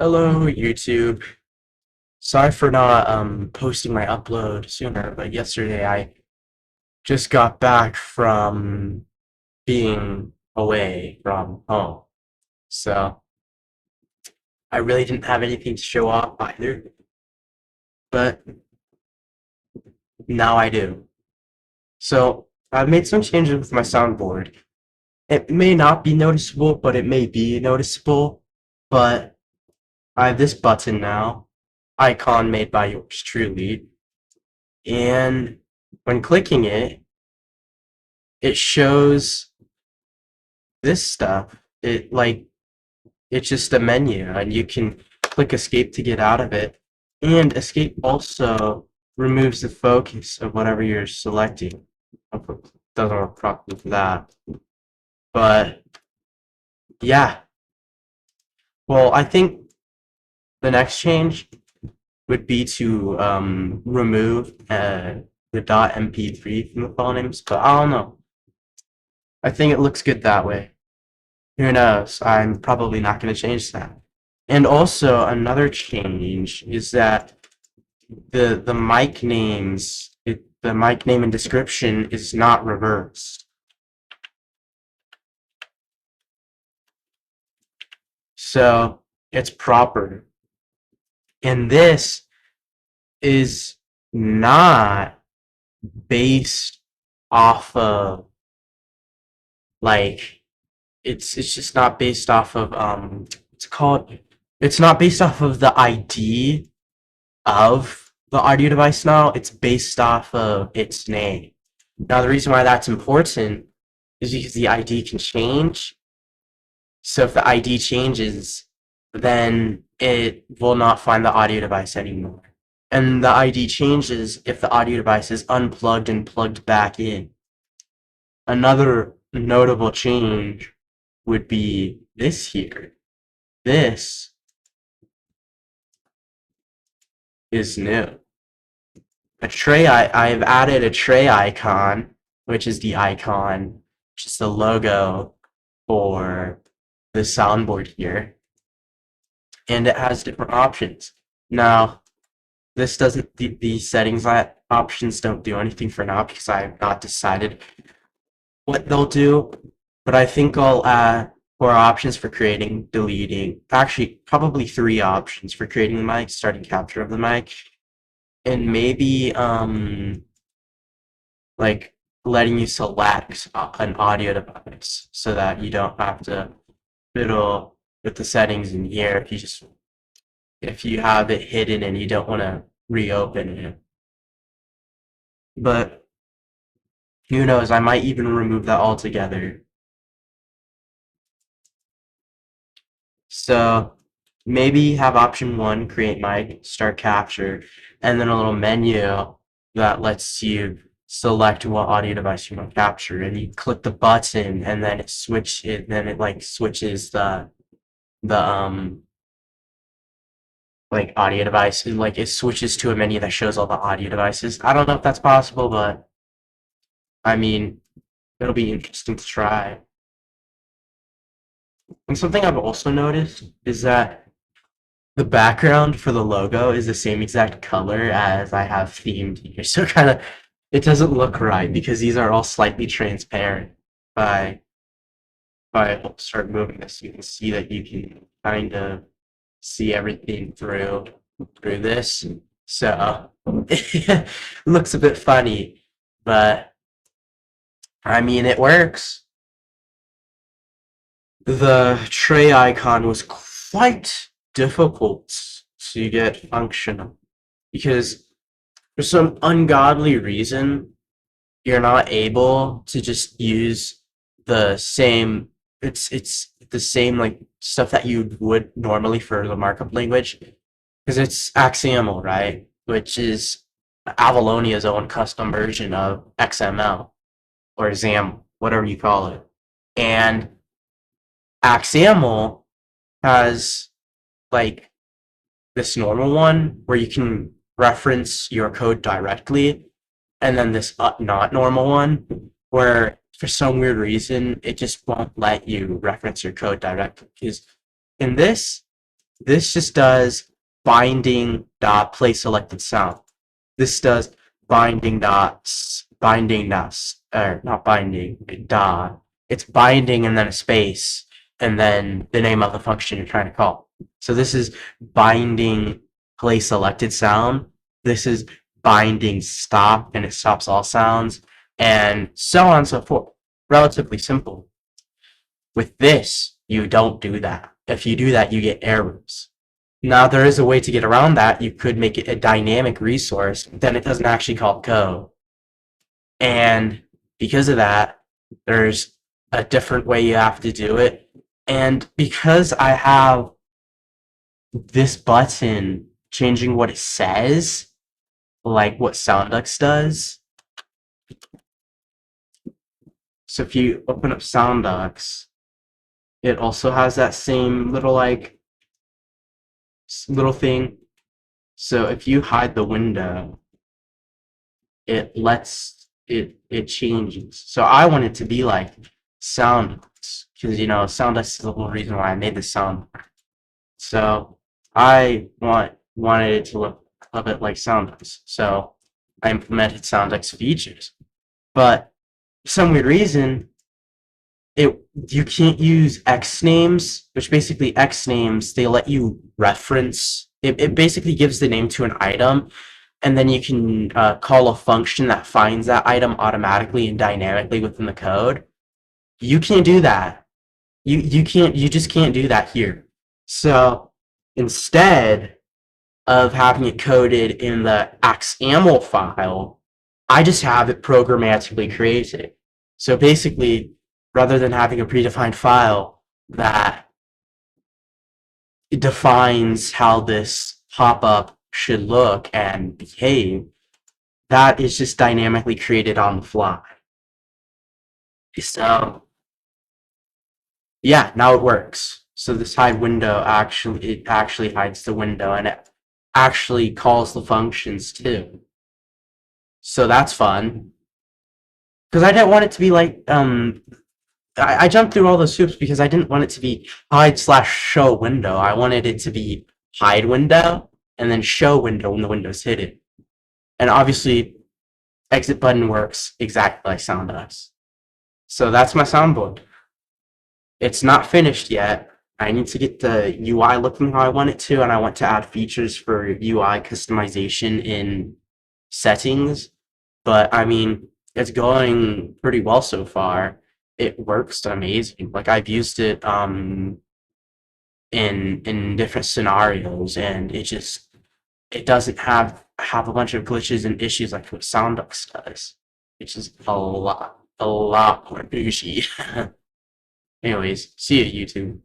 Hello, YouTube. Sorry for not posting my upload sooner, but yesterday I just got back from being away from home. So I really didn't have anything to show off either, but now I do. So I've made some changes with my soundboard. It may not be noticeable, but it may be noticeable. But I have this button now, icon made by yours truly, and when clicking it, it shows this stuff. It's just a menu, and you can click escape to get out of it. And escape also removes the focus of whatever you're selecting. Doesn't work properly for that. But yeah. Well, I think the next change would be to remove the .mp3 from the file names, but I don't know. I think it looks good that way. Who knows? I'm probably not going to change that. And also another change is that the mic names, the mic name and description is not reversed. So it's proper. And this is not based off of like it's just not based off of it's not based off of the ID of the audio device now, it's based off of its name. Now the reason why that's important is because the ID can change. So if the ID changes, then it will not find the audio device anymore. And the ID changes if the audio device is unplugged and plugged back in. Another notable change would be this here. This is new. I've added a tray icon, which is the icon, which is the logo for the soundboard here. And it has different options. Now, this doesn't, these settings options don't do anything for now because I have not decided what they'll do, but I think I'll add 4 options for creating, deleting, actually probably 3 options for creating the mic, starting capture of the mic, and maybe like letting you select an audio device so that you don't have to fiddle with the settings in here if you have it hidden and you don't want to reopen it. But who knows, I might even remove that altogether. So maybe have option 1, create mic, start capture, and then a little menu that lets you select what audio device you want to capture, and you click the button, and then it like switches the like audio device, and like it switches to a menu that shows all the audio devices. I don't know if that's possible, but I mean, it'll be interesting to try. And something I've also noticed is that the background for the logo is the same exact color as I have themed here. So it doesn't look right because these are all slightly transparent. If I start moving this, you can see that you can kind of see everything through this. So it looks a bit funny, but I mean, it works. The tray icon was quite difficult to get functional because for some ungodly reason you're not able to just use the same it's the same like stuff that you would normally for the markup language because it's axiomal, right, which is Avalonia's own custom version of XML or XAML, whatever you call it. And axiomal has like this normal one where you can reference your code directly, and then this not normal one where for some weird reason it just won't let you reference your code directly. Because in this this just does binding dot place selected sound. This does binding dots, or not binding, dot. It's binding and then a space, and then the name of the function you're trying to call. So this is binding place selected sound. This is binding stop, and it stops all sounds, and so on and so forth. Relatively simple. With this, you don't do that. If you do that, you get errors. Now, there is a way to get around that. You could make it a dynamic resource, then it doesn't actually call code. And because of that, there's a different way you have to do it. And because I have this button changing what it says, like what SoundDux does. So if you open up SoundDux, it also has that same little little thing. So if you hide the window, it changes. So I want it to be like SoundDux, because SoundDux is the whole reason why I made this sound. So I wanted it to look a bit like SoundDux. So I implemented SoundDux features. But for some weird reason, you can't use X names, which basically X names, they let you reference. It basically gives the name to an item, and then you can call a function that finds that item automatically and dynamically within the code. You can't do that. You just can't do that here. So instead of having it coded in the XAML file, I just have it programmatically created. So basically, rather than having a predefined file that defines how this pop-up should look and behave, that is just dynamically created on the fly. So yeah, now it works. So this hide window actually hides the window, and it actually calls the functions too. So that's fun. Because I didn't want it to be like I jumped through all those hoops because I didn't want it to be hide/show window. I wanted it to be hide window and then show window when the window's hidden. And obviously, exit button works exactly like SoundDux. So that's my soundboard. It's not finished yet. I need to get the UI looking how I want it to, and I want to add features for UI customization in settings. But I mean, it's going pretty well so far. It works amazing. Like I've used it in different scenarios, and it doesn't have a bunch of glitches and issues like what SoundDux does, which is a lot more bougie. Anyways, see you, YouTube.